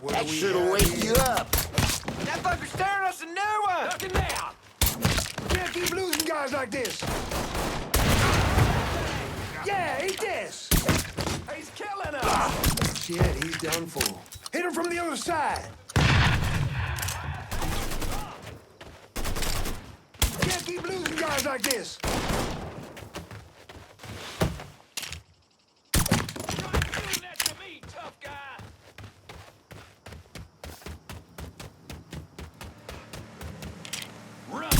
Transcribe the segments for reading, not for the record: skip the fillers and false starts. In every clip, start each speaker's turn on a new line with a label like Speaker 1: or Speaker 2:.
Speaker 1: That shit'll wake you up.
Speaker 2: That fucker's staring us a new one!
Speaker 3: Duck him down!
Speaker 4: Can't keep losing guys like this. Yeah, eat this.
Speaker 3: He's killing us!
Speaker 4: Shit, he's done for. Hit him from the other side. Can't keep losing guys like this.
Speaker 3: Do that to me, tough guy! Run!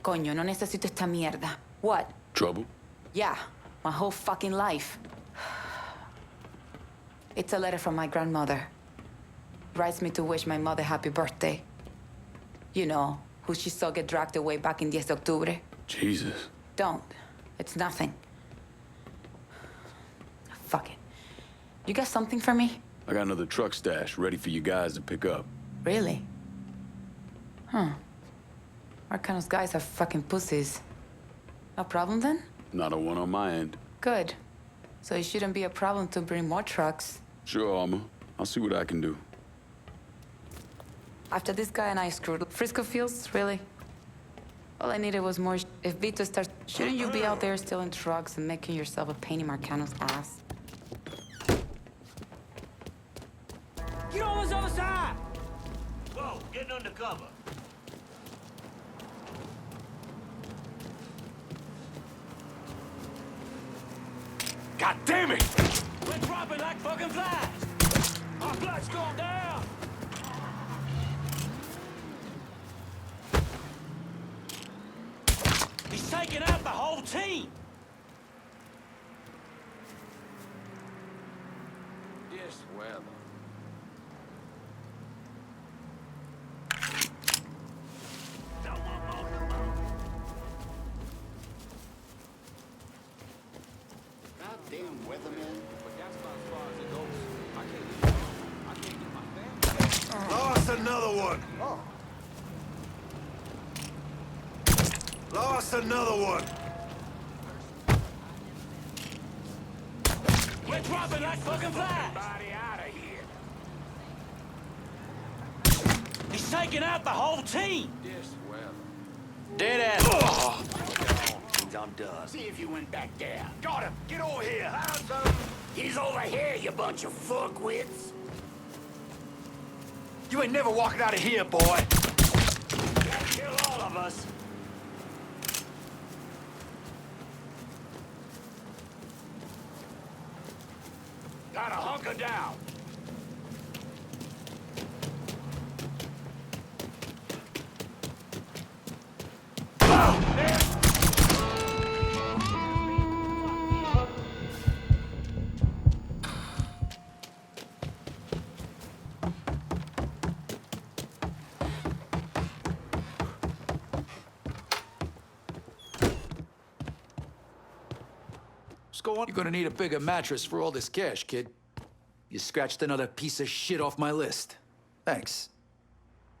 Speaker 5: Coño, no necesito esta mierda. What?
Speaker 6: Trouble?
Speaker 5: Yeah, my whole fucking life. It's a letter from my grandmother. Writes me to wish my mother happy birthday. You know, who she saw get dragged away back in 10 de octubre.
Speaker 6: Jesus.
Speaker 5: Don't. It's nothing. Fuck it. You got something for me?
Speaker 6: I got another truck stash ready for you guys to pick up.
Speaker 5: Really? Huh. Arcano's guys are fucking pussies. No problem then?
Speaker 6: Not a one on my end.
Speaker 5: Good. So it shouldn't be a problem to bring more trucks.
Speaker 6: Sure, Armor. I'll see what I can do.
Speaker 5: After this guy and I screwed Frisco Fields, really? All I needed was more If Vito starts, shouldn't you be out there stealing trucks and making yourself a pain in Marcano's ass?
Speaker 3: Get on his other side!
Speaker 2: Whoa, getting under cover.
Speaker 3: God damn it! We're dropping like fucking flies! Our blood's going down! He's taking out the whole team! Yes, well.
Speaker 1: Goddamn weatherman.
Speaker 3: But that's about as far as it goes. I can't get my family.
Speaker 4: Lost another one. Lost another one.
Speaker 3: We're dropping like fucking flies! Everybody out of here! He's taking out the whole team! Yes, well.
Speaker 2: Dead ass. He's undone.
Speaker 1: See if you went back there.
Speaker 2: Got him. Get over here.
Speaker 1: He's over here, you bunch of fuckwits.
Speaker 2: You ain't never walking out of here, boy.
Speaker 1: Gotta kill all of us.
Speaker 2: Gotta hunker down.
Speaker 7: What's going on? You're gonna need a bigger mattress for all this cash, kid. You scratched another piece of shit off my list. Thanks.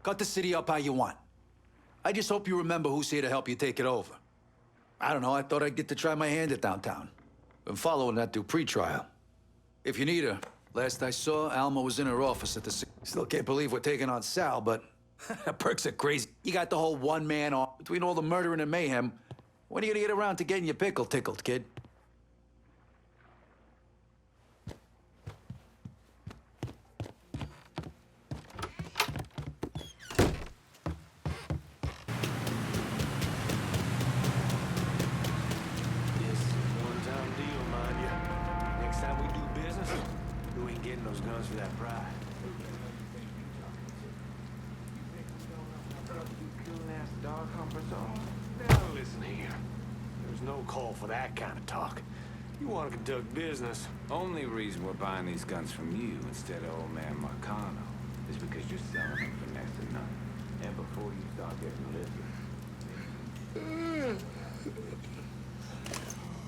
Speaker 7: Cut the city up how you want. I just hope you remember who's here to help you take it over. I don't know, I thought I'd get to try my hand at downtown. Been following that through pre-trial. If you need her, last I saw, Alma was in her office at the... Still can't believe we're taking on Sal, but... perks are crazy. You got the whole one-man off. Between all the murdering and mayhem, when are you gonna get around to getting your pickle tickled, kid?
Speaker 3: those guns for that pride. Now listen here. There's no call for that kind of talk.
Speaker 4: You want to conduct business.
Speaker 3: Only reason we're buying these guns from you instead of old man Marcano is because you're selling them for next to nothing. And before you start getting liquor.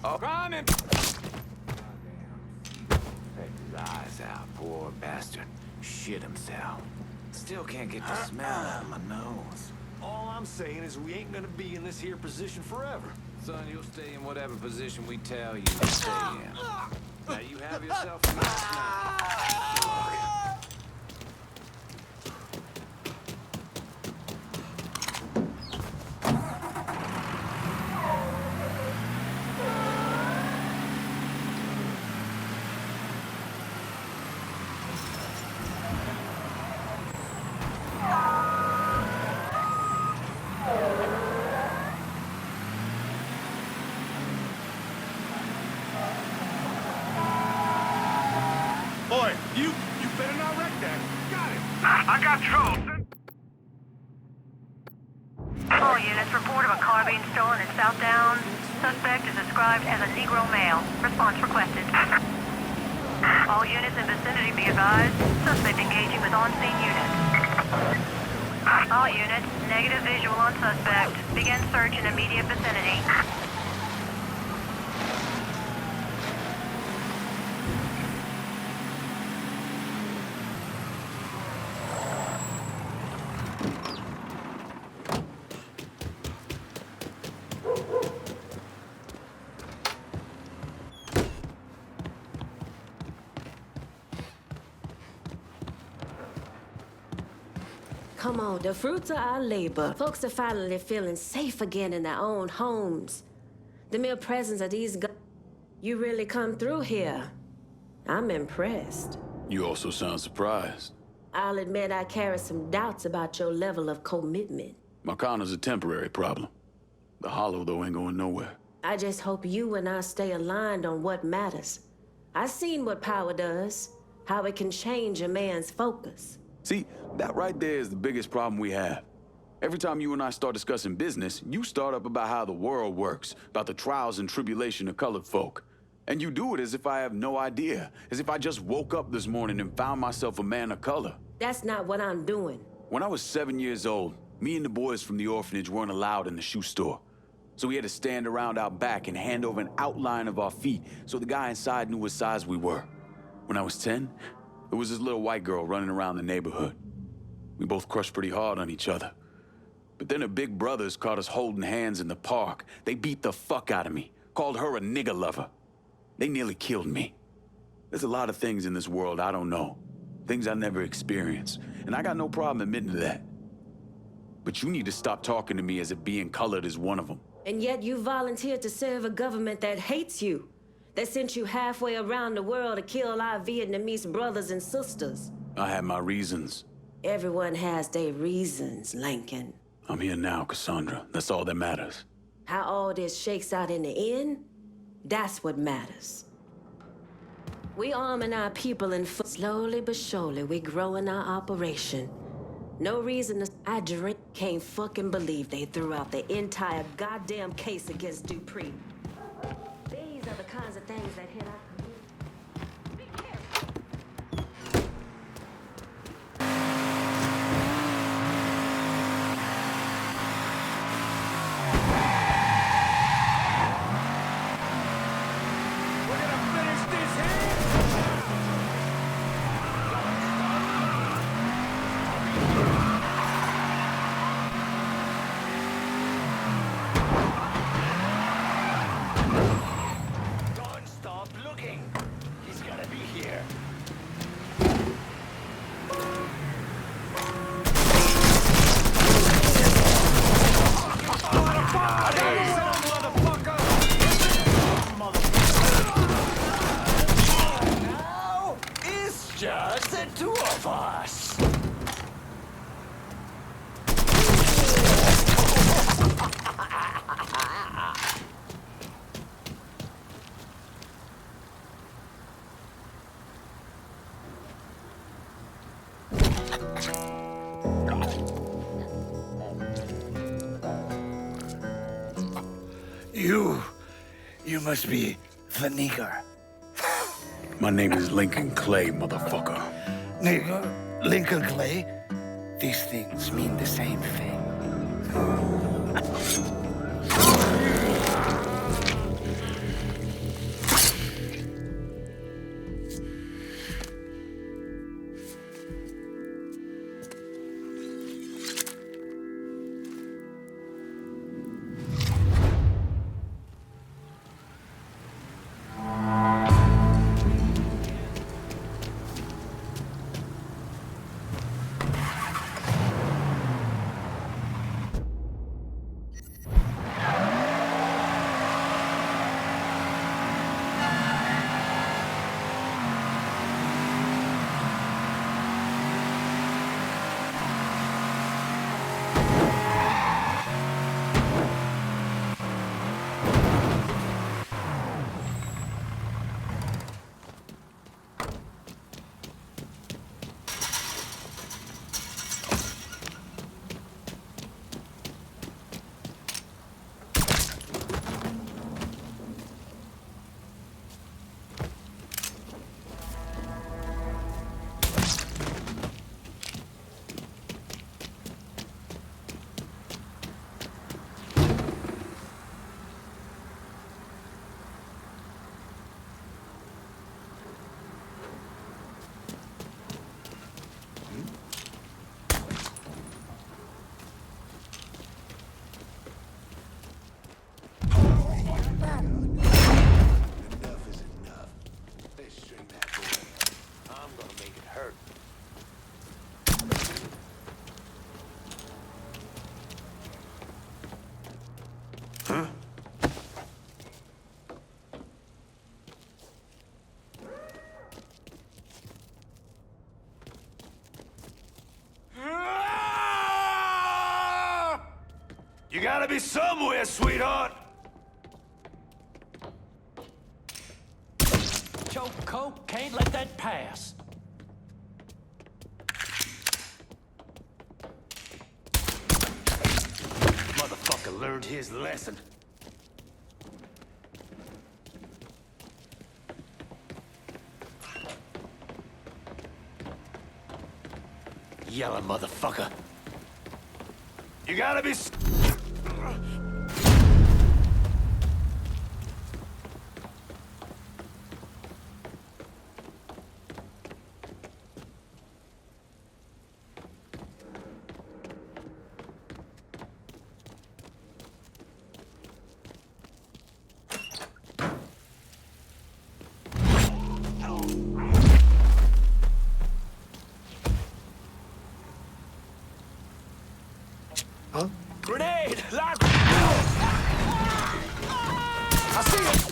Speaker 3: Oh, running! Take his eyes out, poor bastard. Shit himself. Still can't get the smell out of my nose.
Speaker 4: All I'm saying is we ain't gonna be in this here position forever.
Speaker 3: Son, you'll stay in whatever position we tell you to stay in. Now you have yourself a nice night.
Speaker 4: Boy, you better not wreck that. Got it.
Speaker 8: I got trouble. All units report of a car being stolen in South Downs. Suspect is described as a Negro male. Response requested. All units in vicinity be advised. Suspect engaging with on-scene units. All units, negative visual on suspect. Begin search in immediate vicinity.
Speaker 9: Come on, the fruits of our labor. Folks are finally feeling safe again in their own homes. The mere presence of these guns. You really come through here. I'm impressed.
Speaker 6: You also sound surprised.
Speaker 9: I'll admit I carry some doubts about your level of commitment.
Speaker 6: Marcano's a temporary problem. The Hollow, though, ain't going nowhere.
Speaker 9: I just hope you and I stay aligned on what matters. I've seen what power does, how it can change a man's focus.
Speaker 6: See, that right there is the biggest problem we have. Every time you and I start discussing business, you start up about how the world works, about the trials and tribulation of colored folk. And you do it as if I have no idea, as if I just woke up this morning and found myself a man of color.
Speaker 9: That's not what I'm doing.
Speaker 6: When I was 7 years old, me and the boys from the orphanage weren't allowed in the shoe store. So we had to stand around out back and hand over an outline of our feet so the guy inside knew what size we were. When I was 10, there was this little white girl running around the neighborhood. We both crushed pretty hard on each other. But then her big brothers caught us holding hands in the park. They beat the fuck out of me, called her a nigger lover. They nearly killed me. There's a lot of things in this world I don't know, things I never experienced, and I got no problem admitting to that. But you need to stop talking to me as if being colored is one of them.
Speaker 9: And yet you volunteered to serve a government that hates you, that sent you halfway around the world to kill our Vietnamese brothers and sisters.
Speaker 6: I had my reasons.
Speaker 9: Everyone has their reasons, Lincoln.
Speaker 6: I'm here now, Cassandra. That's all that matters.
Speaker 9: How all this shakes out in the end, that's what matters. We arming our people and slowly but surely we growing our operation. No reason to... Can't fucking believe they threw out the entire goddamn case against Dupree. These are the kinds of things that hit our community. Be careful.
Speaker 4: We're gonna finish this here.
Speaker 1: Don't stop looking. He's gotta be here. Now it's just the two of us.
Speaker 4: You must be
Speaker 10: The nigger.
Speaker 6: My name is Lincoln Clay, motherfucker.
Speaker 10: Nigger, Lincoln Clay. These things mean the same thing.
Speaker 2: You gotta be somewhere, sweetheart!
Speaker 11: Choke coke, can't let that pass.
Speaker 2: Motherfucker learned his lesson. Yellow motherfucker. You gotta be...
Speaker 10: Huh?
Speaker 2: Grenade! Lock! I see it!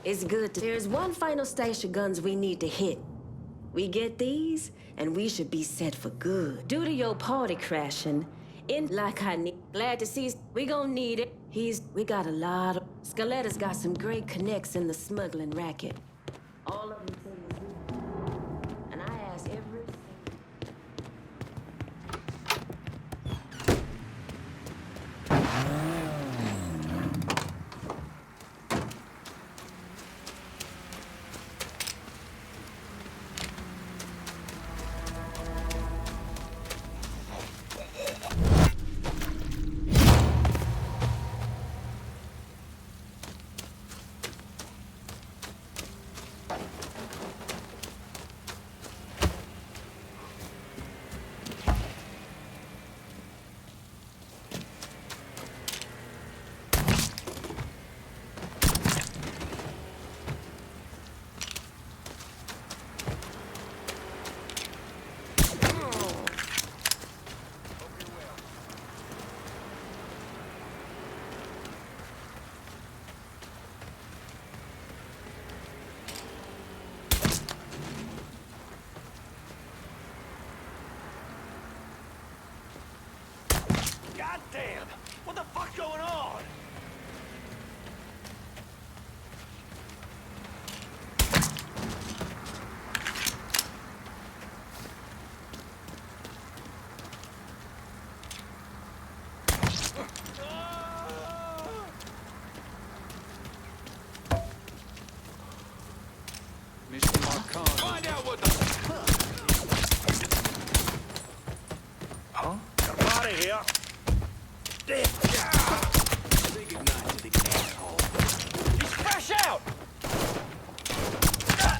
Speaker 9: It's good. There's one final stash of guns we need to hit. We get these, and we should be set for good. Due to your party crashing, in like I need. Glad to see we gon' need it. We got a lot of... Scaletta's got some great connects in the smuggling racket. All of them say it's good. And I ask every...
Speaker 2: Goddamn! What the fuck's going on?
Speaker 3: Find out what the...
Speaker 2: Huh? Come out of here!
Speaker 3: Big ignite to the asshole.
Speaker 2: He's fresh out!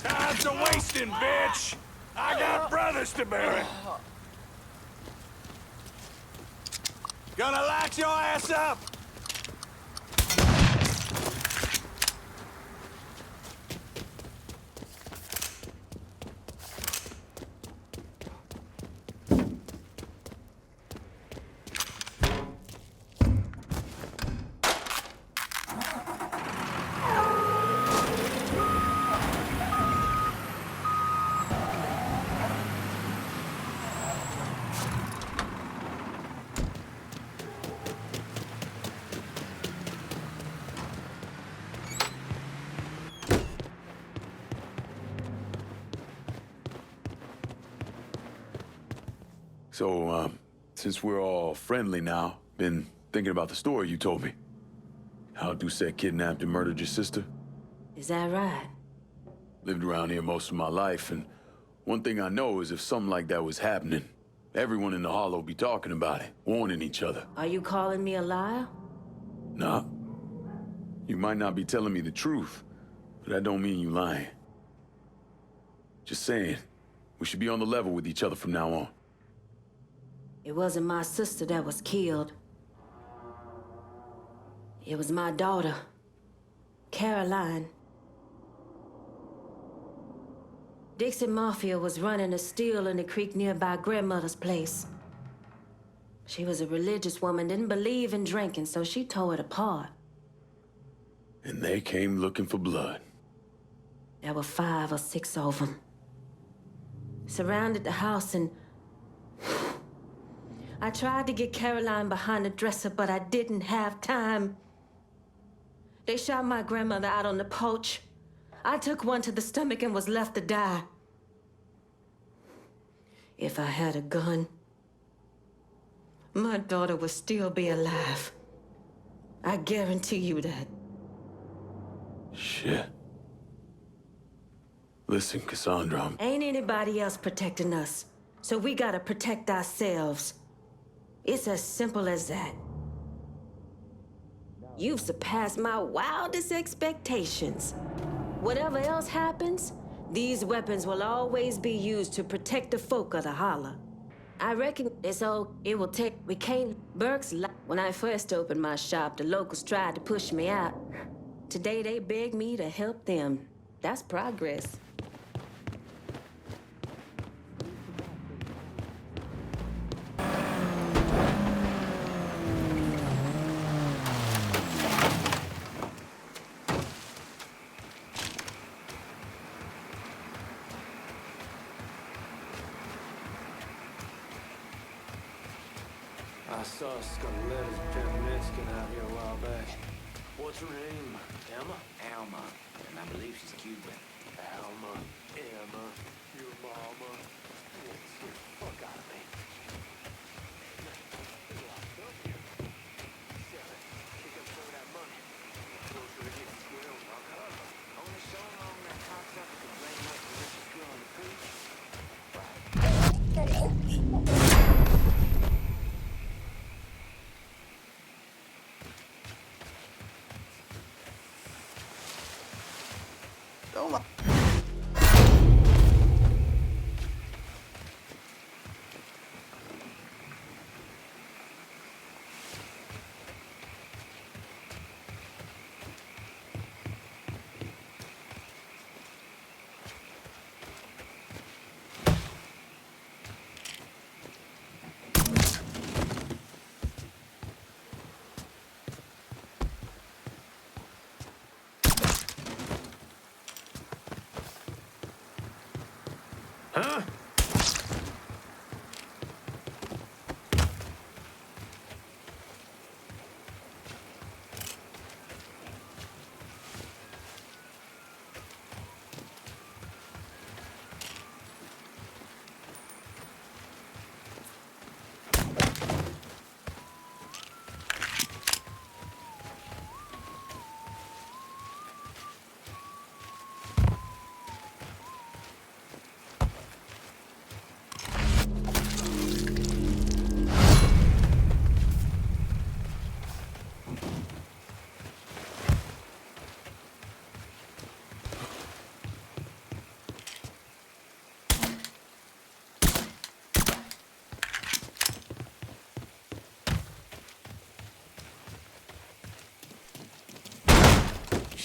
Speaker 2: Time's a wasting, bitch! I got brothers to bury! Gonna lock your ass up!
Speaker 6: So, since we're all friendly now, been thinking about the story you told me. How Doucette kidnapped and murdered your sister?
Speaker 9: Is that right?
Speaker 6: Lived around here most of my life, and one thing I know is if something like that was happening, everyone in the Hollow be talking about it, warning each other.
Speaker 9: Are you calling me a liar?
Speaker 6: Nah. You might not be telling me the truth, but that don't mean you lying. Just saying, we should be on the level with each other from now on.
Speaker 9: It wasn't my sister that was killed. It was my daughter, Caroline. Dixon Mafia was running a still in the creek nearby grandmother's place. She was a religious woman, didn't believe in drinking, so she tore it apart.
Speaker 6: And they came looking for blood.
Speaker 9: There were 5 or 6 of them. Surrounded the house and... I tried to get Caroline behind the dresser, but I didn't have time. They shot my grandmother out on the porch. I took one to the stomach and was left to die. If I had a gun, my daughter would still be alive. I guarantee you that.
Speaker 6: Shit. Listen, Cassandra,
Speaker 9: Ain't anybody else protecting us, so we gotta protect ourselves. It's as simple as that. You've surpassed my wildest expectations. Whatever else happens, these weapons will always be used to protect the folk of the Holler. I reckon it's all it will take. We can't. Burke's when I first opened my shop, the locals tried to push me out. Today they beg me to help them. That's progress.
Speaker 3: I saw a Scarletta's pimp Mexican out here a while back. What's her name? Emma?
Speaker 1: Alma, and I believe she's Cuban.
Speaker 3: Alma. Emma. Your mama. Get the fuck out of me.
Speaker 1: Only so long that cocksucker could blame us for richest girl in the creek.
Speaker 2: Huh?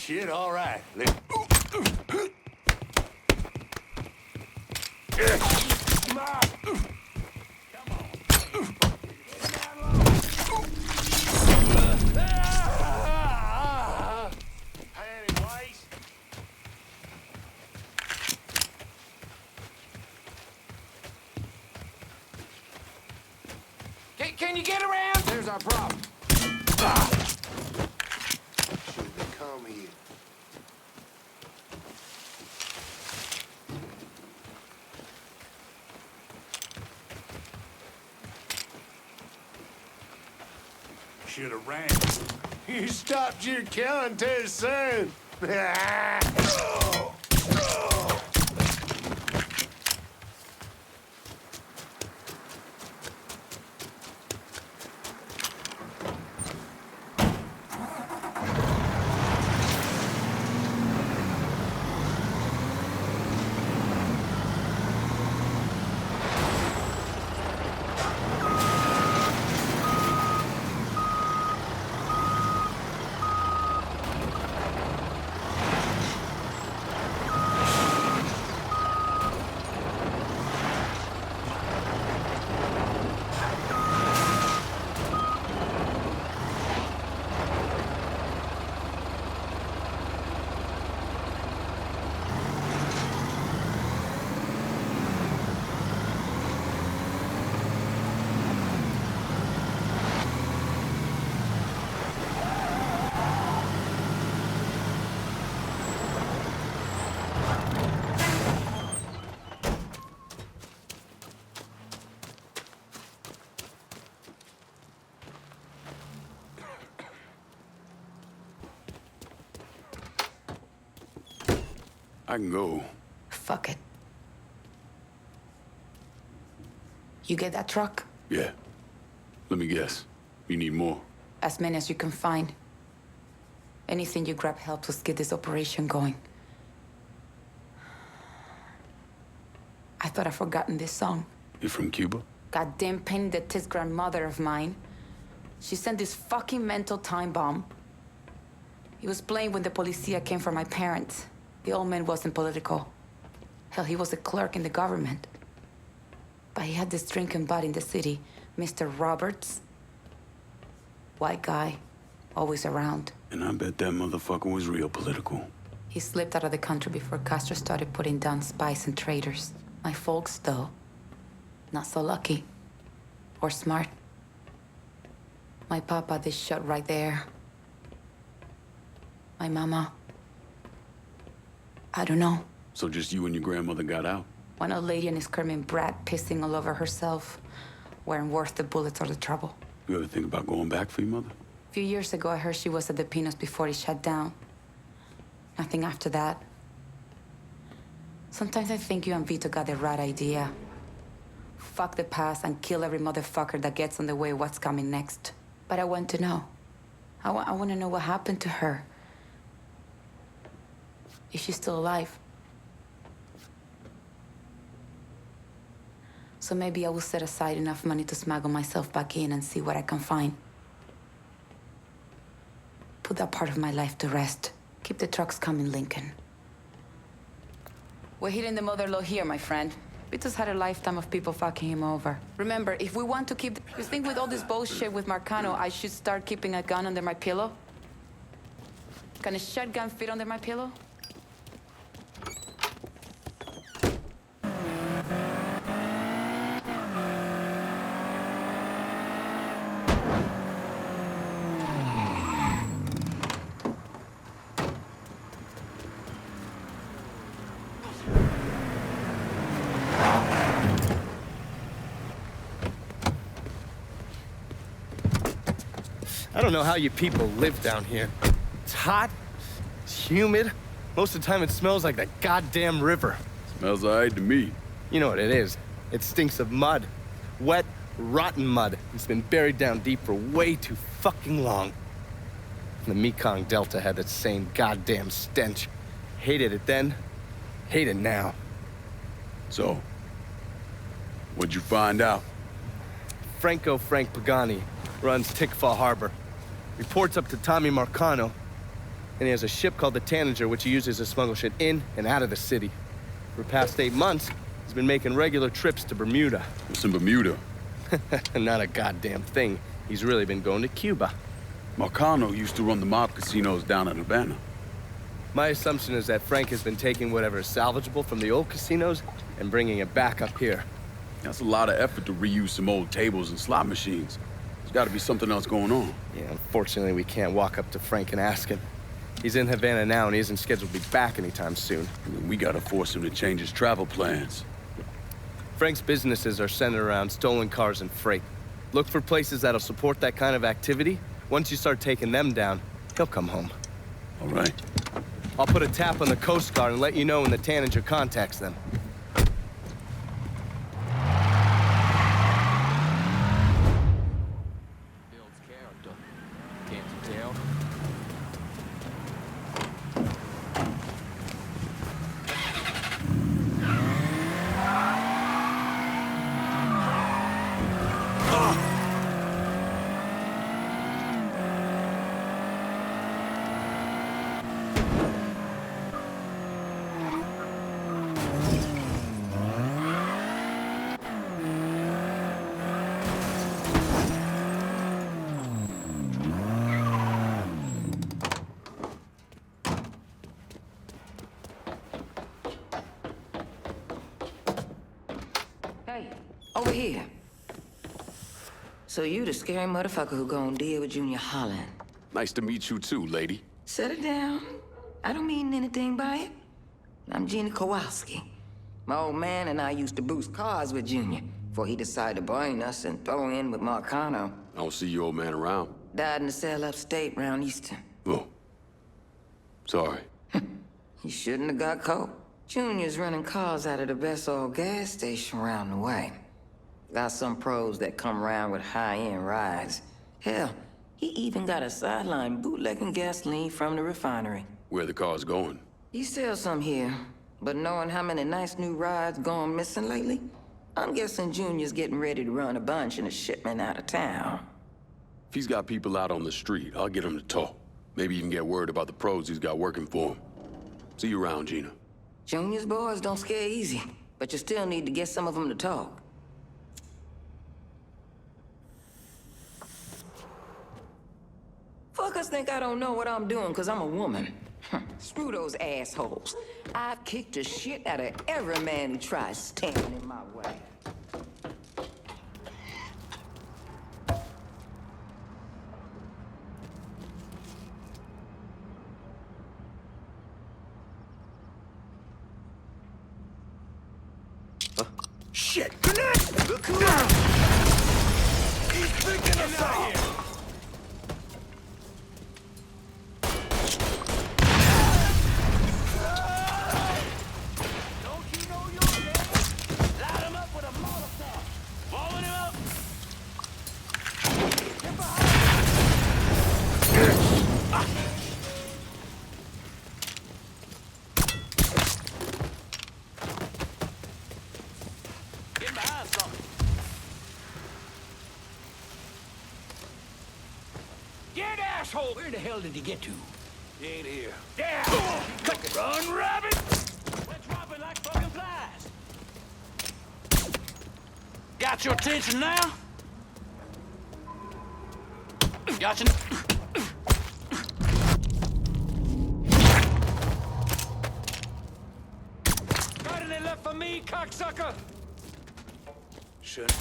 Speaker 4: shit, all right.
Speaker 11: Can you get around? There's our problem.
Speaker 1: Shouldn't have come here.
Speaker 4: Should have ran. You stopped your killing too soon.
Speaker 6: I can go.
Speaker 5: Fuck it. You get that truck?
Speaker 6: Yeah. Let me guess. You need more?
Speaker 5: As many as you can find. Anything you grab helps us get this operation going. I thought I'd forgotten this song.
Speaker 6: You from Cuba?
Speaker 5: Goddamn pain in the tits grandmother of mine. She sent this fucking mental time bomb. He was playing when the policia came for my parents. The old man wasn't political. Hell, he was a clerk in the government. But he had this drinking buddy in the city, Mr. Roberts. White guy, always around.
Speaker 6: And I bet that motherfucker was real political.
Speaker 5: He slipped out of the country before Castro started putting down spies and traitors. My folks, though, not so lucky. Or smart. My papa, they shot right there. My mama, I don't know.
Speaker 6: So just you and your grandmother got out?
Speaker 5: One old lady and a screaming brat pissing all over herself weren't worth the bullets or the trouble.
Speaker 6: You ever think about going back for your mother?
Speaker 5: A few years ago, I heard she was at the Pinos before it shut down. Nothing after that. Sometimes I think you and Vito got the right idea. Fuck the past and kill every motherfucker that gets on the way of what's coming next. But I want to know. I want to know what happened to her. If she's still alive. So maybe I will set aside enough money to smuggle myself back in and see what I can find. Put that part of my life to rest. Keep the trucks coming, Lincoln. We're hitting the mother-in-law here, my friend. Vito's had a lifetime of people fucking him over. Remember, if we want to keep... You think with all this bullshit with Marcano, I should start keeping a gun under my pillow? Can a shotgun fit under my pillow?
Speaker 12: I don't know how you people live down here. It's hot, it's humid. Most of the time it smells like that goddamn river.
Speaker 6: Smells all right to me.
Speaker 12: You know what it is. It stinks of mud. Wet, rotten mud. It's been buried down deep for way too fucking long. The Mekong Delta had that same goddamn stench. Hated it then, hate it now.
Speaker 6: So, what'd you find out?
Speaker 12: Frank Pagani runs Tikva Harbor. Reports up to Tommy Marcano. and he has a ship called the Tanager, which he uses to smuggle shit in and out of the city. For the past 8 months, he's been making regular trips to Bermuda.
Speaker 6: What's in Bermuda?
Speaker 12: Not a goddamn thing. He's really been going to Cuba.
Speaker 6: Marcano used to run the mob casinos down in Havana.
Speaker 12: My assumption is that Frank has been taking whatever is salvageable from the old casinos and bringing it back up here.
Speaker 6: That's a lot of effort to reuse some old tables and slot machines. There's got to be something else going on.
Speaker 12: Yeah, unfortunately, we can't walk up to Frank and ask him. He's in Havana now, and he isn't scheduled to be back anytime soon.
Speaker 6: I mean, we gotta force him to change his travel plans.
Speaker 12: Frank's businesses are centered around stolen cars and freight. Look for places that'll support that kind of activity. Once you start taking them down, he'll come home.
Speaker 6: All right.
Speaker 12: I'll put a tap on the Coast Guard and let you know when the Tanager contacts them.
Speaker 11: Builds character. Can't you tell?
Speaker 13: Hey, over here. So you the scary motherfucker who gonna deal with Junior Holland.
Speaker 6: Nice to meet you too, lady.
Speaker 13: Set it down. I don't mean anything by it. I'm Gina Kowalski. My old man and I used to boost cars with Junior before he decided to brain us and throw in with Marcano.
Speaker 6: I don't see your old man around.
Speaker 13: Died in the cell upstate round Easton.
Speaker 6: Oh. Sorry.
Speaker 13: He shouldn't have got caught. Junior's running cars out of the best old gas station around the way. Got some pros that come around with high-end rides. Hell, he even got a sideline bootlegging gasoline from the refinery.
Speaker 6: Where the car's going?
Speaker 13: He sells some here, but knowing how many nice new rides gone missing lately, I'm guessing Junior's getting ready to run a bunch in a shipment out of town.
Speaker 6: If he's got people out on the street, I'll get him to talk. Maybe even get word about the pros he's got working for him. See you around, Gina.
Speaker 13: Junior's boys don't scare easy, but you still need to get some of them to talk. Fuckers think I don't know what I'm doing because I'm a woman. Screw those assholes. I've kicked the shit out of every man who tries standing in my way.
Speaker 2: Shit! Connect! Look who out! He's picking us out! Don't you know you're dead? Light him up with a Molotov! Blowing him up! Get behind! Get behind something! Get asshole!
Speaker 11: Where the hell did he get to?
Speaker 2: He ain't here. Yeah! Run, rabbit! We're dropping like fucking flies!
Speaker 11: Got your attention now? Got you.
Speaker 2: Got any left for me, cocksucker? Shit.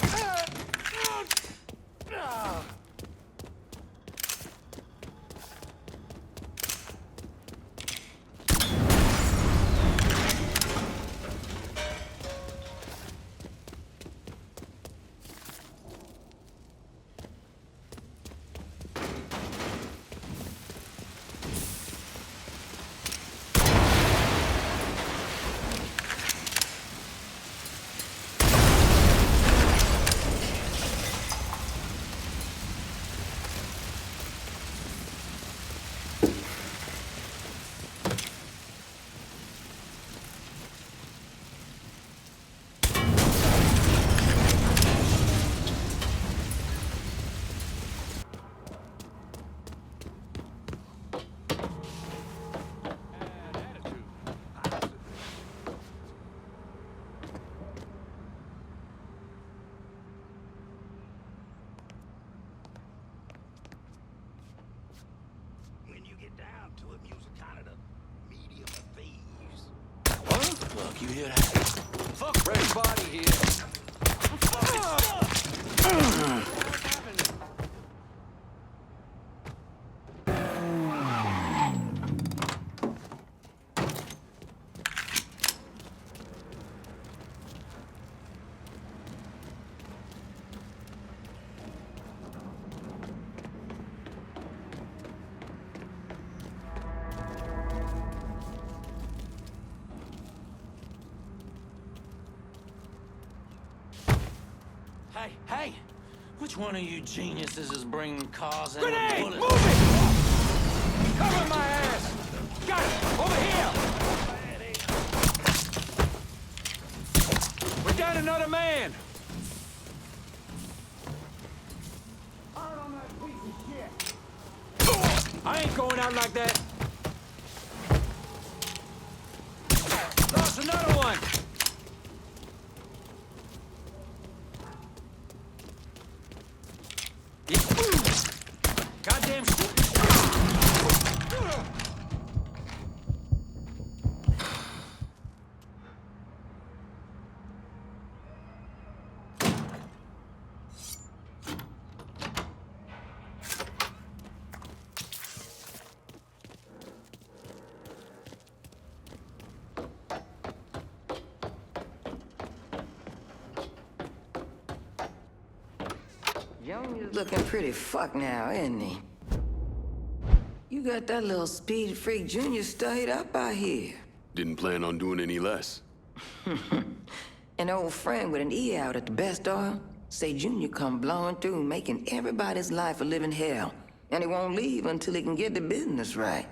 Speaker 2: You hear that? Fuck,
Speaker 7: Fresh body here.
Speaker 2: Hey! Which one of you geniuses is bringing cars in
Speaker 11: Grenade!
Speaker 2: with
Speaker 11: Move
Speaker 2: bullets?
Speaker 11: it! Cover my ass! Got it! Over here! We're down another man! I ain't going out like that! Lost another one! Goddamn shit!
Speaker 13: Junior's looking pretty fucked now, isn't he? You got that little speed freak Junior stayed up out here.
Speaker 6: Didn't plan on doing any less.
Speaker 13: An old friend with an E out at the best oil say Junior come blowing through, making everybody's life a living hell. And he won't leave until he can get the business right.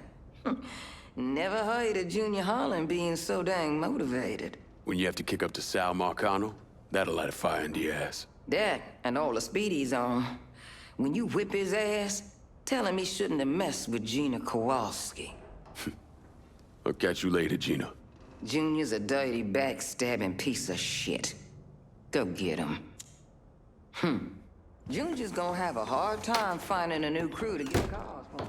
Speaker 13: Never heard of Junior Holland being so dang motivated.
Speaker 6: When you have to kick up to Sal Marcano, that'll light a fire into your ass.
Speaker 13: That and all the speedies on. When you whip his ass, tell him he shouldn't have messed with Gina Kowalski.
Speaker 6: I'll catch you later, Gina.
Speaker 13: Junior's a dirty, backstabbing piece of shit. Go get him. Junior's gonna have a hard time finding a new crew to get cars for him.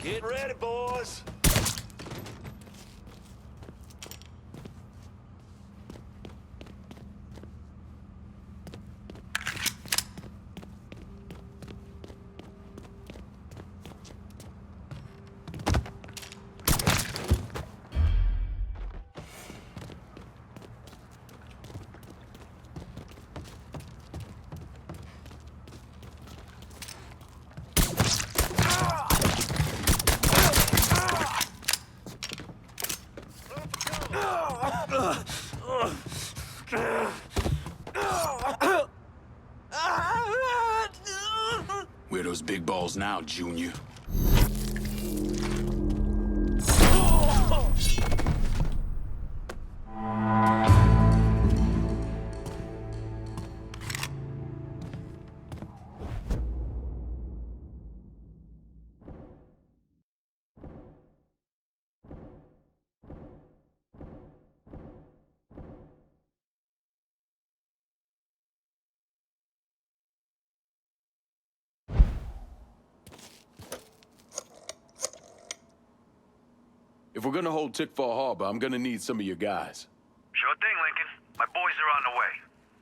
Speaker 2: Get ready, boys.
Speaker 6: us now, Junior. If we're gonna hold Tickfall Harbor, I'm gonna need some of your guys.
Speaker 14: Sure thing, Lincoln. My boys are on the way.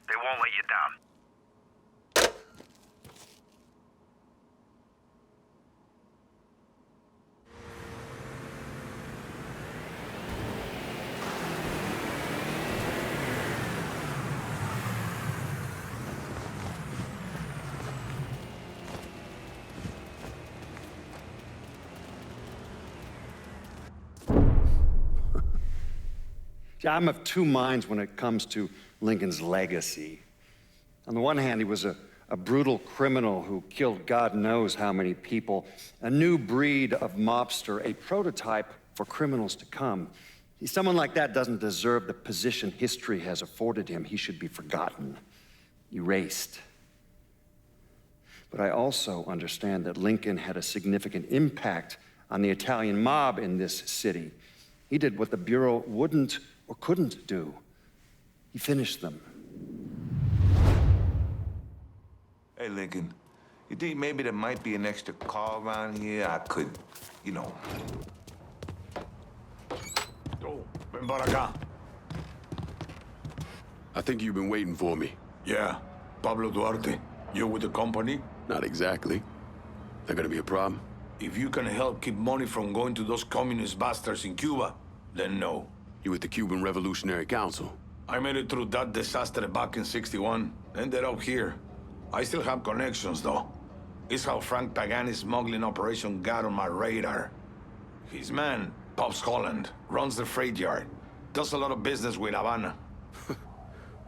Speaker 14: They won't let you down.
Speaker 15: I'm of two minds when it comes to Lincoln's legacy. On the one hand, he was a brutal criminal who killed God knows how many people, a new breed of mobster, a prototype for criminals to come. See, someone like that doesn't deserve the position history has afforded him. He should be forgotten, erased. But I also understand that Lincoln had a significant impact on the Italian mob in this city. He did what the Bureau wouldn't or couldn't do. He finished them.
Speaker 16: Hey, Lincoln, you think maybe there might be an extra car around here? I could, you know.
Speaker 4: Oh, ven para acá.
Speaker 6: I think you've been waiting for me.
Speaker 4: Yeah, Pablo Duarte. You with the company?
Speaker 6: Not exactly. That gonna be a problem?
Speaker 4: If you can help keep money from going to those communist bastards in Cuba, then no.
Speaker 6: You with the Cuban Revolutionary Council?
Speaker 4: I made it through that disaster back in '61. Ended up here. I still have connections, though. It's how Frank Pagani's smuggling operation got on my radar. His man, Pops Holland, runs the freight yard. Does a lot of business with Havana.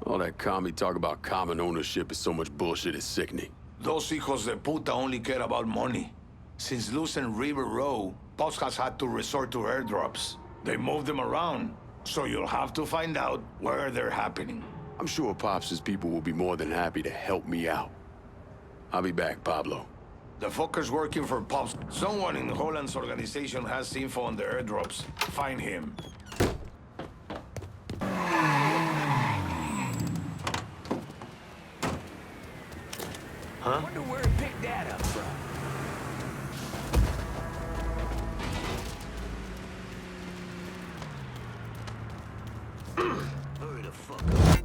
Speaker 6: All that commie talk about common ownership is so much bullshit, it's sickening.
Speaker 4: Those hijos de puta only care about money. Since losing River Row, Pops has had to resort to airdrops. They move them around, so you'll have to find out where they're happening.
Speaker 6: I'm sure Pops' people will be more than happy to help me out. I'll be back, Pablo.
Speaker 4: The fucker's working for Pops. Someone in Holland's organization has info on the airdrops. Find him.
Speaker 11: Huh? Wonder where he picked that up from. Hurry the fuck up.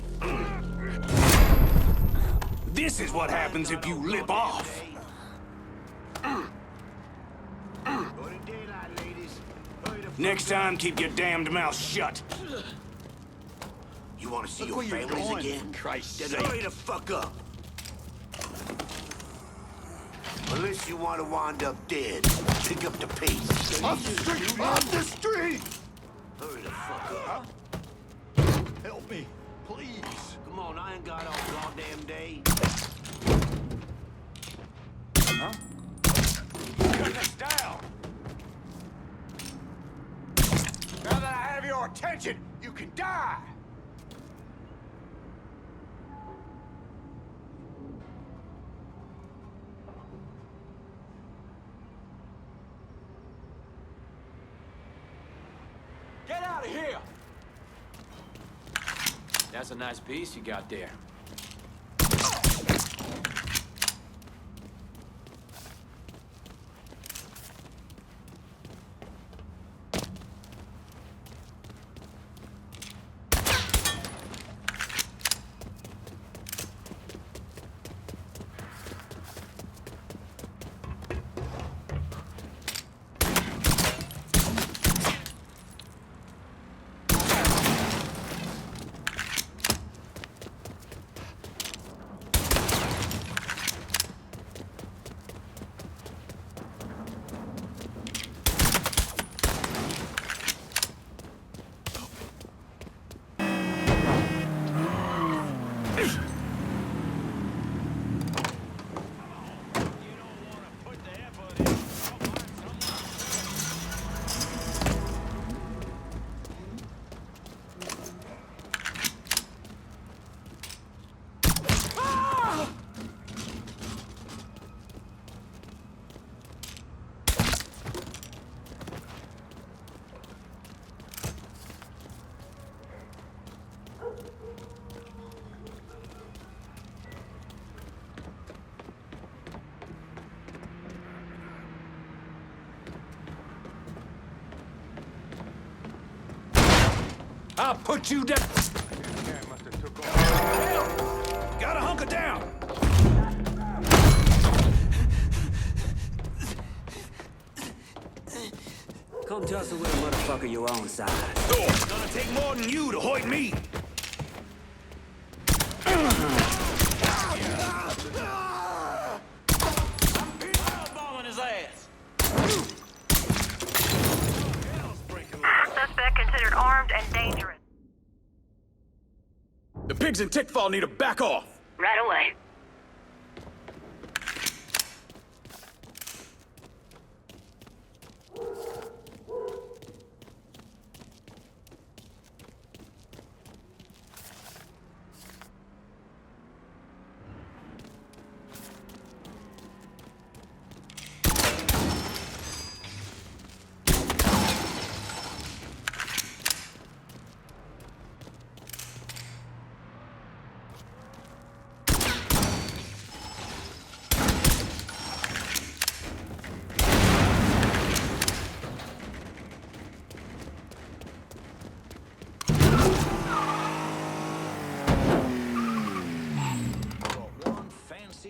Speaker 11: This is what happens if you lip off. Next time, keep your damned mouth shut. You want to see your families again? Christ, hurry the fuck up. Unless you want to wind up dead, pick up the pace.
Speaker 4: Off the street! Off the street!
Speaker 11: Hurry the fuck up.
Speaker 4: Help me, please.
Speaker 11: Come on, I ain't got all goddamn day.
Speaker 4: Huh?
Speaker 11: Cut this down. Now that I have your attention, you can die. Get out of here!
Speaker 2: That's a nice piece you got there. I'll put you down. Gotta hunker down.
Speaker 11: Come tussle with a motherfucker your own size.
Speaker 2: Gonna take more than you to hoit me. Balling his ass.
Speaker 8: Suspect considered armed and dangerous.
Speaker 6: The pigs in Tickfall need to back off.
Speaker 8: Right away.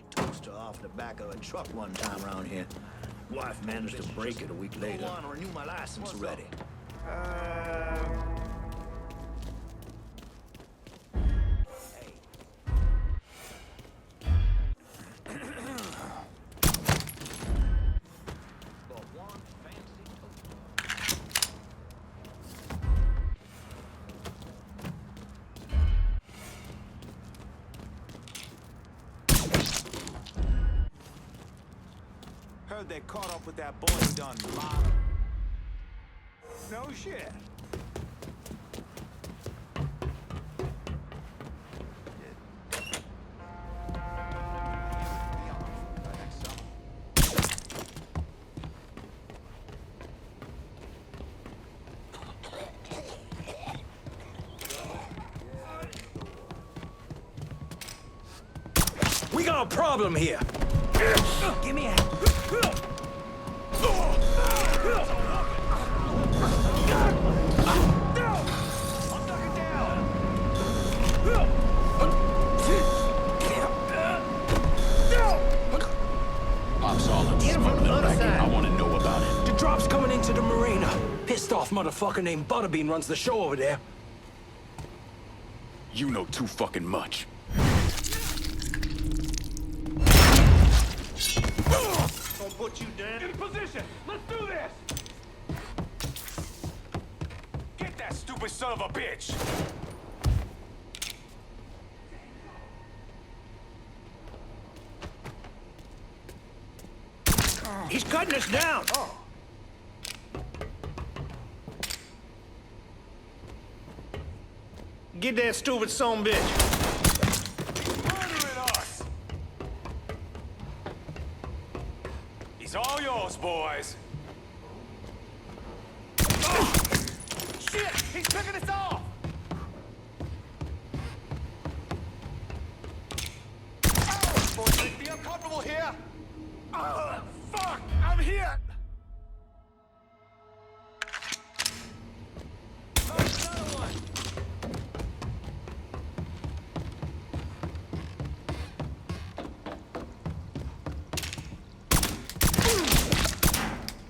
Speaker 11: Toaster off the back of a truck one time around here. Wife managed to break it a week later. I want to renew my license already.
Speaker 2: Heard they caught up with that boy who done mob. No shit. We got a problem here. Give me a...
Speaker 6: Pops all in smuggling racket. I want to know about it.
Speaker 2: The drop's coming into the marina. Pissed off motherfucker named Butterbean runs the show over there.
Speaker 6: You know too fucking much.
Speaker 2: Gonna put you down. In position. Let's do this. Get that stupid son of a bitch. He's cutting us down. Get that stupid son bitch. Murdering us. He's all yours, boys. Oh, shit! He's picking us off. Oh, boys, be uncomfortable here. Oh, fuck! I'm here. Another one.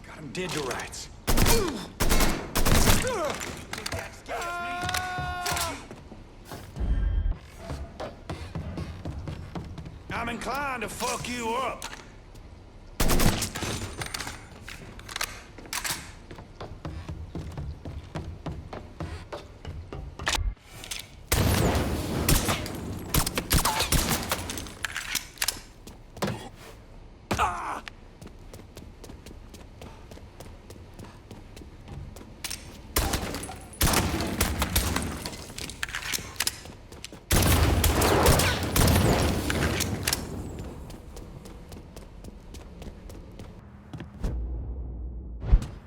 Speaker 2: Got him dead to rights. I'm inclined to fuck you up.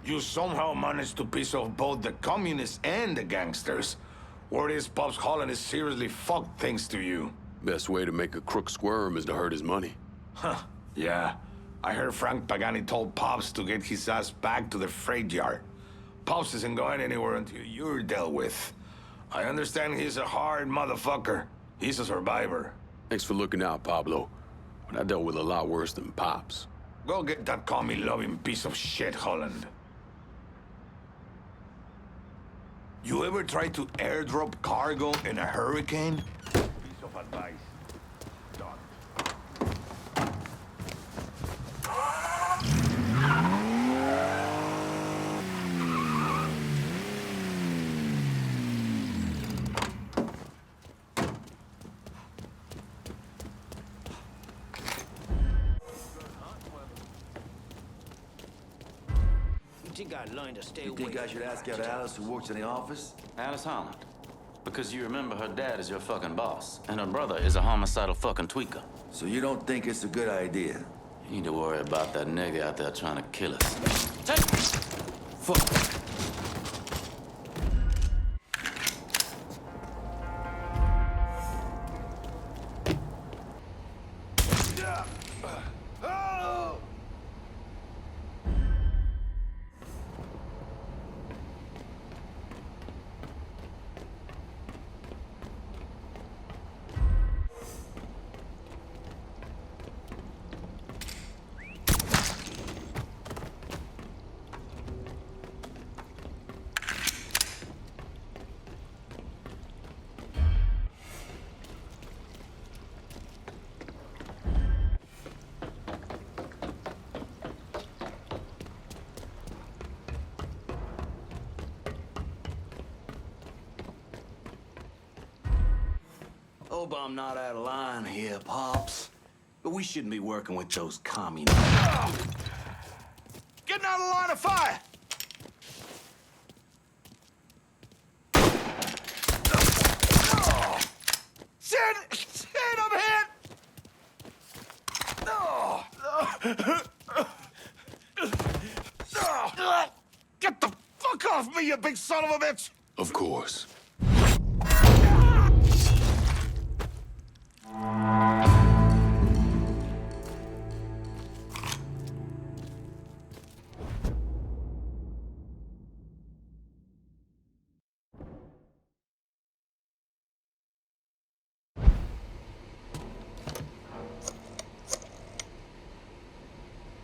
Speaker 4: You somehow managed to piss off both the communists and the gangsters. Word is Pops Holland is seriously fucked thanks to you.
Speaker 17: Best way to make a crook squirm is to hurt his money.
Speaker 4: Huh, yeah. I heard Frank Pagani told Pops to get his ass back to the freight yard. Pops isn't going anywhere until you're dealt with. I understand he's a hard motherfucker. He's a survivor.
Speaker 17: Thanks for looking out, Pablo. But I dealt with a lot worse than Pops.
Speaker 4: Go get that commie-loving piece of shit, Holland. You ever try to airdrop cargo in a hurricane? Piece of advice.
Speaker 18: You think I should ask out Alice, who works in the office?
Speaker 19: Alice Holland. Because you remember her dad is your fucking boss, and her brother is a homicidal fucking tweaker.
Speaker 18: So you don't think it's a good idea?
Speaker 19: You need to worry about that nigga out there trying to kill us.
Speaker 18: Fuck.
Speaker 11: Hope I'm not out of line here, Pops. But we shouldn't be working with those commies. Getting out of line of fire! Shit, I'm hit! Get the fuck off me, you big son of a bitch!
Speaker 17: Of course.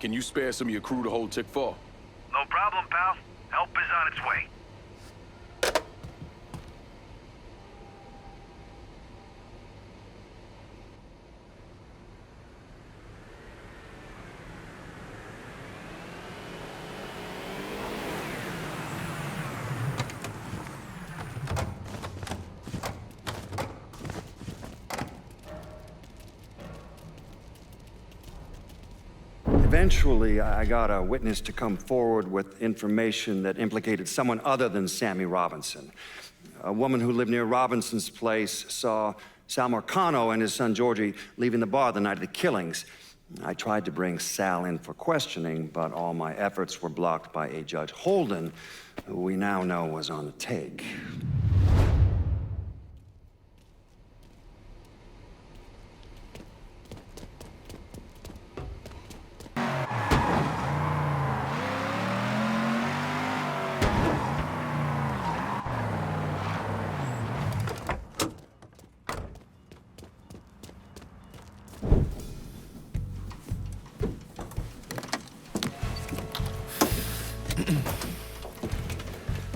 Speaker 17: Can you spare some of your crew to hold Tick 4?
Speaker 14: No problem, pal. Help is on its way.
Speaker 15: Eventually, I got a witness to come forward with information that implicated someone other than Sammy Robinson. A woman who lived near Robinson's place saw Sal Marcano and his son Georgie leaving the bar the night of the killings. I tried to bring Sal in for questioning, but all my efforts were blocked by a Judge Holden, who we now know was on the take.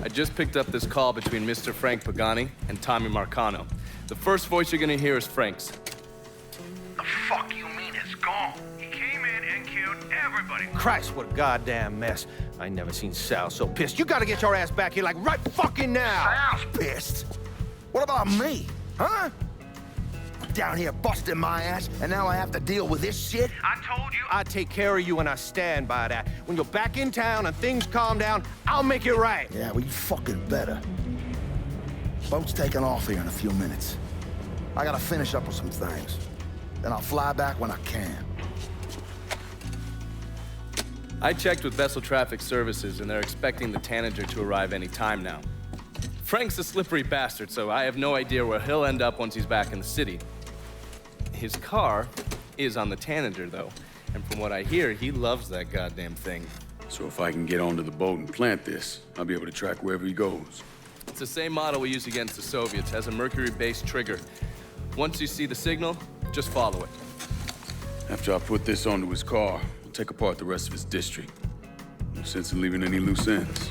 Speaker 12: I just picked up this call between Mr. Frank Pagani and Tommy Marcano. The first voice you're gonna hear is Frank's.
Speaker 14: The fuck you mean it's gone? He came in and killed everybody.
Speaker 20: Christ, what a goddamn mess. I never seen Sal so pissed. You gotta get your ass back here like right fucking now.
Speaker 10: Sal's pissed? What about me? Huh? I'm down here busting my ass, and now I have to deal with this shit?
Speaker 14: I told you.
Speaker 20: I take care of you and I stand by that. When you're back in town and things calm down, I'll make it right.
Speaker 10: Yeah, well, you fucking better. Boat's taking off here in a few minutes. I gotta finish up with some things. Then I'll fly back when I can.
Speaker 12: I checked with Vessel Traffic Services, and they're expecting the Tanager to arrive any time now. Frank's a slippery bastard, so I have no idea where he'll end up once he's back in the city. His car is on the Tanager, though, and from what I hear, he loves that goddamn thing.
Speaker 17: So if I can get onto the boat and plant this, I'll be able to track wherever he goes.
Speaker 12: It's the same model we used against the Soviets. Has a mercury-based trigger. Once you see the signal, just follow it.
Speaker 17: After I put this onto his car, we'll take apart the rest of his district. No sense in leaving any loose ends.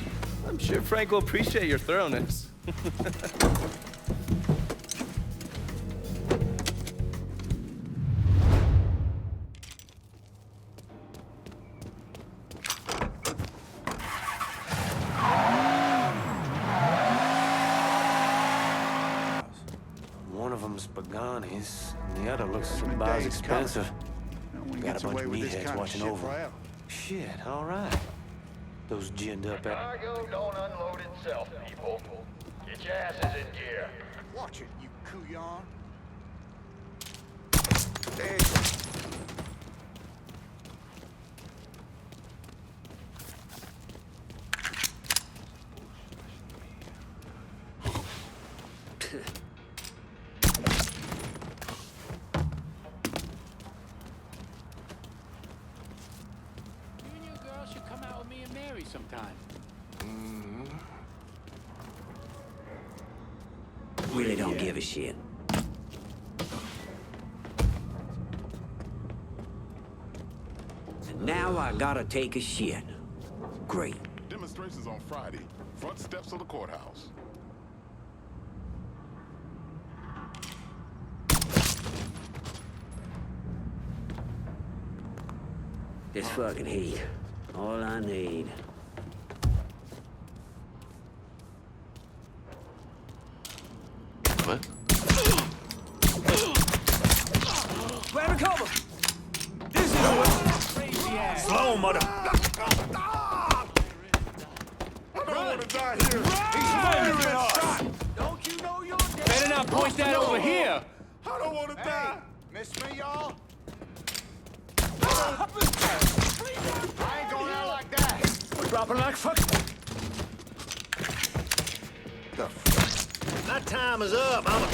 Speaker 12: I'm sure Frank will appreciate your thoroughness.
Speaker 1: One of them's Pagani's, and the other looks about as expensive. Got a bunch of meatheads watching over. Shit, all right. Those ginned up at...
Speaker 14: Cargo don't unload itself, people. Get your asses in gear.
Speaker 11: Watch it, you couillon.
Speaker 1: Sometime.
Speaker 11: Really don't give a shit. And now I gotta take a shit. Great.
Speaker 21: Demonstrations on Friday. Front steps of the courthouse.
Speaker 11: This fucking heat. All I need.
Speaker 17: What?
Speaker 11: Grab a cover! This is crazy ass! Slow, mother!
Speaker 14: I don't want to die here.
Speaker 11: He's murdering us!
Speaker 1: Don't you know you're dead? Better not point that over here!
Speaker 14: I don't want to die. Miss me, y'all? I ain't going out like that.
Speaker 1: We're dropping like fuck.
Speaker 14: My time is up. I'm a...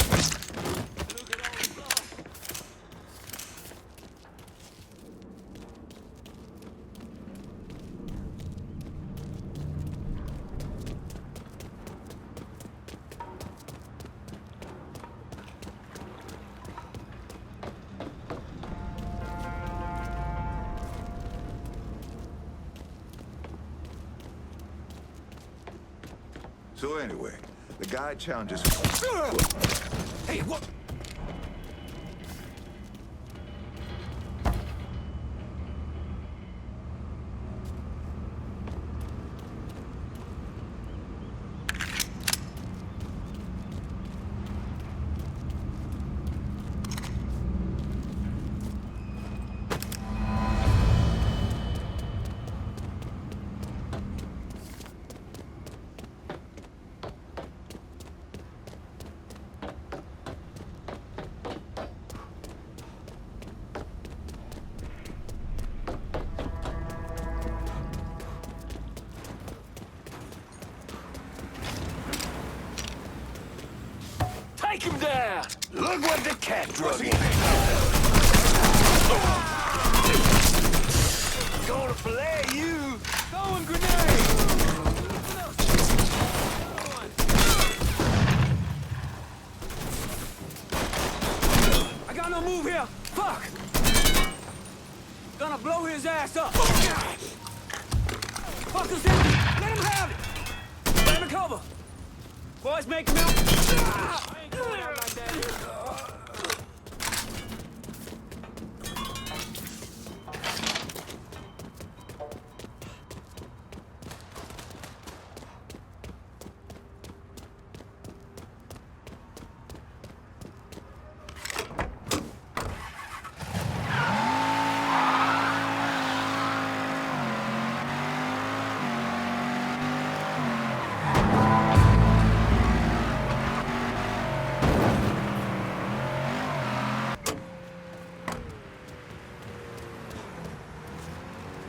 Speaker 16: So anyway, the guy challenges...
Speaker 11: Hey, what?
Speaker 1: Take him down!
Speaker 11: Look what the cat drug in.
Speaker 1: Gonna fillet you! Throwing grenade!
Speaker 11: I got no move here. Fuck! Gonna blow his ass up. Fuck us in. Let him have it. Grab a cover. Boys, make him out. I ain't going out like that.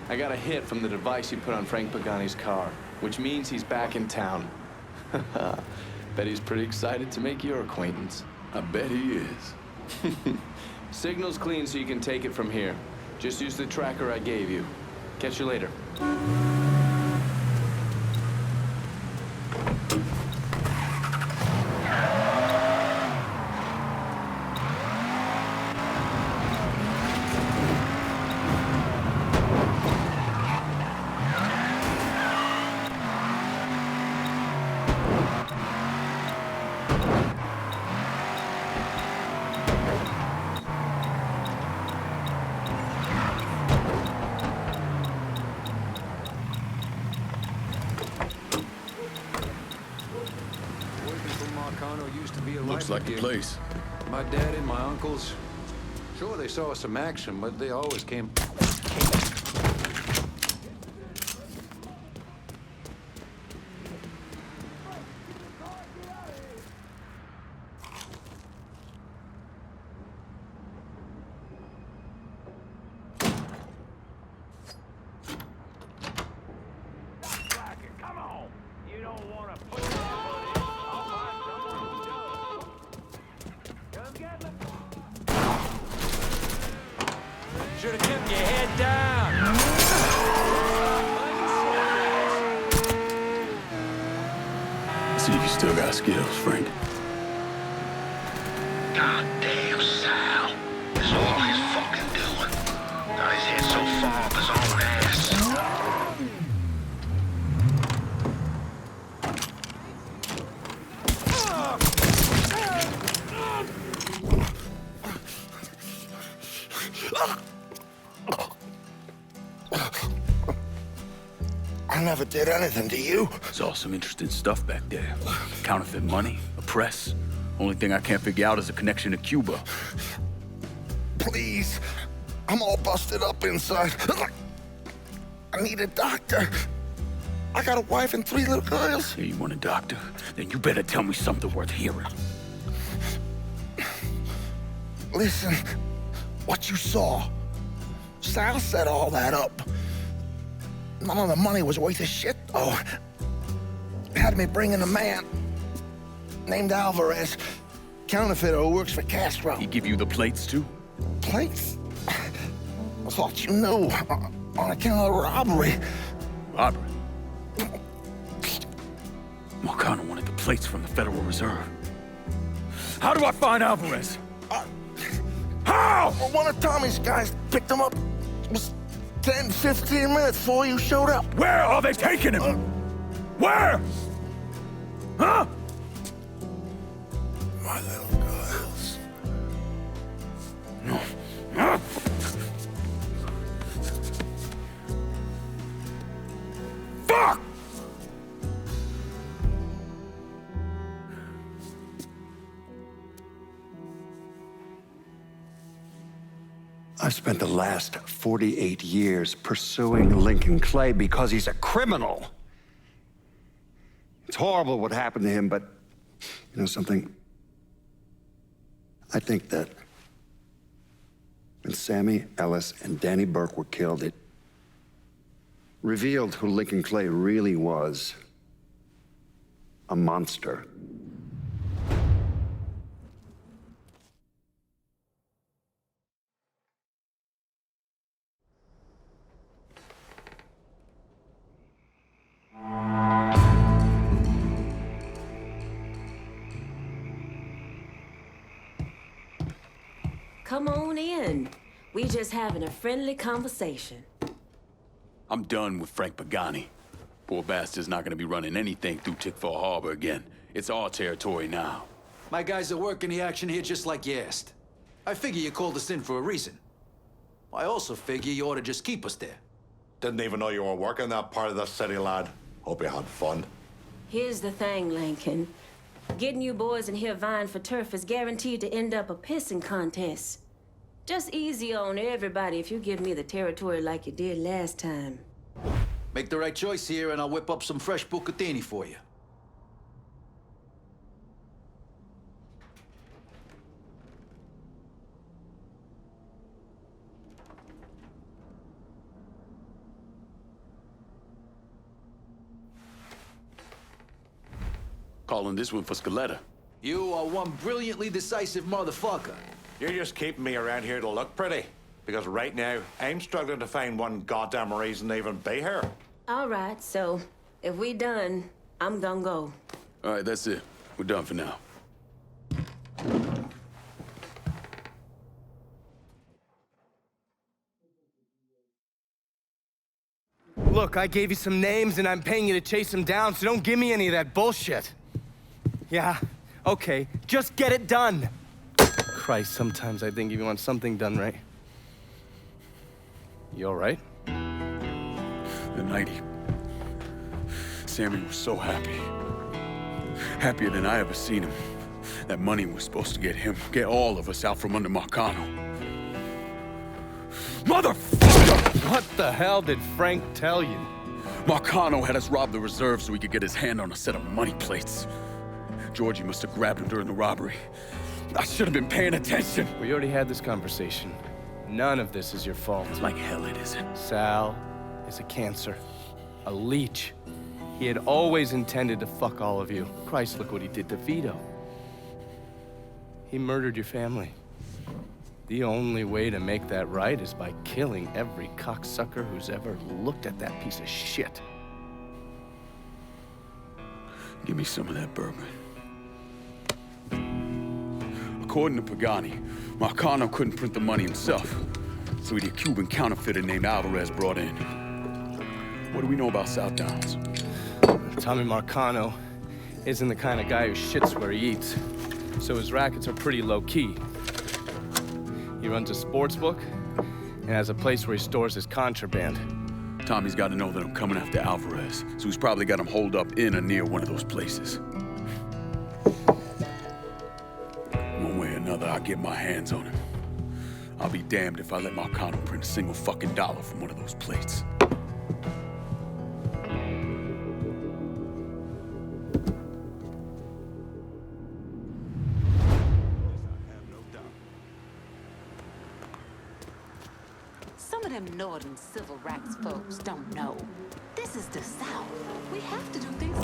Speaker 12: I got a hit from the device you put on Frank Pagani's car, which means he's back in town. Bet he's pretty excited to make your acquaintance.
Speaker 17: I bet he is.
Speaker 12: Signal's clean so you can take it from here. Just use the tracker I gave you. Catch you later.
Speaker 7: Marcano used to be a
Speaker 17: Looks like the place.
Speaker 7: My dad and my uncles, sure, they saw some action, but they always came.
Speaker 2: Should have kept your head down.
Speaker 17: See if you still got skills, Frank.
Speaker 14: Goddamn Sal. It's all his fucking doing. Got his head so far up his own ass.
Speaker 10: I never did anything to you.
Speaker 6: Saw some interesting stuff back there. Counterfeit money, a press. Only thing I can't figure out is a connection to Cuba.
Speaker 10: Please. I'm all busted up inside. I need a doctor. I got a wife and 3 little girls.
Speaker 6: Yeah, you want a doctor? Then you better tell me something worth hearing.
Speaker 10: Listen, what you saw. Sal set all that up. None of the money was worth a shit, though. Had me bring in a man named Alvarez, counterfeiter who works for Castro.
Speaker 6: He give you the plates, too?
Speaker 10: Plates? I thought you knew. On account of robbery.
Speaker 6: Robbery? Marcano wanted the plates from the Federal Reserve. How do I find Alvarez? How?
Speaker 10: Well, one of Tommy's guys picked him up. It was 10, 15 minutes before you showed up.
Speaker 6: Where are they taking him? Where? Huh?
Speaker 10: My little girls.
Speaker 6: No. Huh? Fuck!
Speaker 15: I've spent the last 48 years pursuing Lincoln Clay because he's a criminal. It's horrible what happened to him, but you know something? I think that when Sammy Ellis and Danny Burke were killed, it revealed who Lincoln Clay really was. A monster.
Speaker 9: Come on in. We just having a friendly conversation.
Speaker 6: I'm done with Frank Pagani. Poor bastard's not gonna be running anything through Tickfall Harbor again. It's our territory now.
Speaker 7: My guys are working the action here just like you asked. I figure you called us in for a reason. I also figure you ought to just keep us there.
Speaker 22: Didn't even know you were working that part of the city, lad. Hope you had fun.
Speaker 9: Here's the thing, Lincoln. Getting you boys in here vying for turf is guaranteed to end up a pissing contest. Just easy on everybody if you give me the territory like you did last time.
Speaker 7: Make the right choice here and I'll whip up some fresh bucatini for you.
Speaker 6: Calling this one for Scaletta.
Speaker 7: You are one brilliantly decisive motherfucker.
Speaker 22: You're just keeping me around here to look pretty. Because right now, I'm struggling to find one goddamn reason to even be here.
Speaker 9: All right, so if we done, I'm gonna go.
Speaker 6: All right, that's it. We're done for now.
Speaker 12: Look, I gave you some names and I'm paying you to chase them down, so don't give me any of that bullshit. Yeah, okay, just get it done. Christ, sometimes I think if you want something done right. You all right?
Speaker 6: The night Sammy was so happy.
Speaker 17: Happier than I ever seen him. That money was supposed to get him, get all of us out from under Marcano. Motherfucker!
Speaker 12: What the hell did Frank tell you?
Speaker 17: Marcano had us rob the reserve so he could get his hand on a set of money plates. Georgie must have grabbed him during the robbery. I should have been paying attention.
Speaker 12: We already had this conversation. None of this is your fault.
Speaker 17: Like hell it isn't.
Speaker 12: Sal is a cancer. A leech. He had always intended to fuck all of you. Christ, look what he did to Vito. He murdered your family. The only way to make that right is by killing every cocksucker who's ever looked at that piece of shit.
Speaker 17: Give me some of that bourbon. According to Pagani, Marcano couldn't print the money himself, so he had a Cuban counterfeiter named Alvarez brought in. What do we know about South Downs?
Speaker 12: Tommy Marcano isn't the kind of guy who shits where he eats, so his rackets are pretty low-key. He runs a sports book and has a place where he stores his contraband.
Speaker 17: Tommy's got to know that I'm coming after Alvarez, so he's probably got him holed up in or near one of those places. One way or another, I'll get my hands on him. I'll be damned if I let Marcano print a single fucking dollar from one of those plates.
Speaker 3: Some of them northern civil rights folks don't know. This is the South. We have to do things.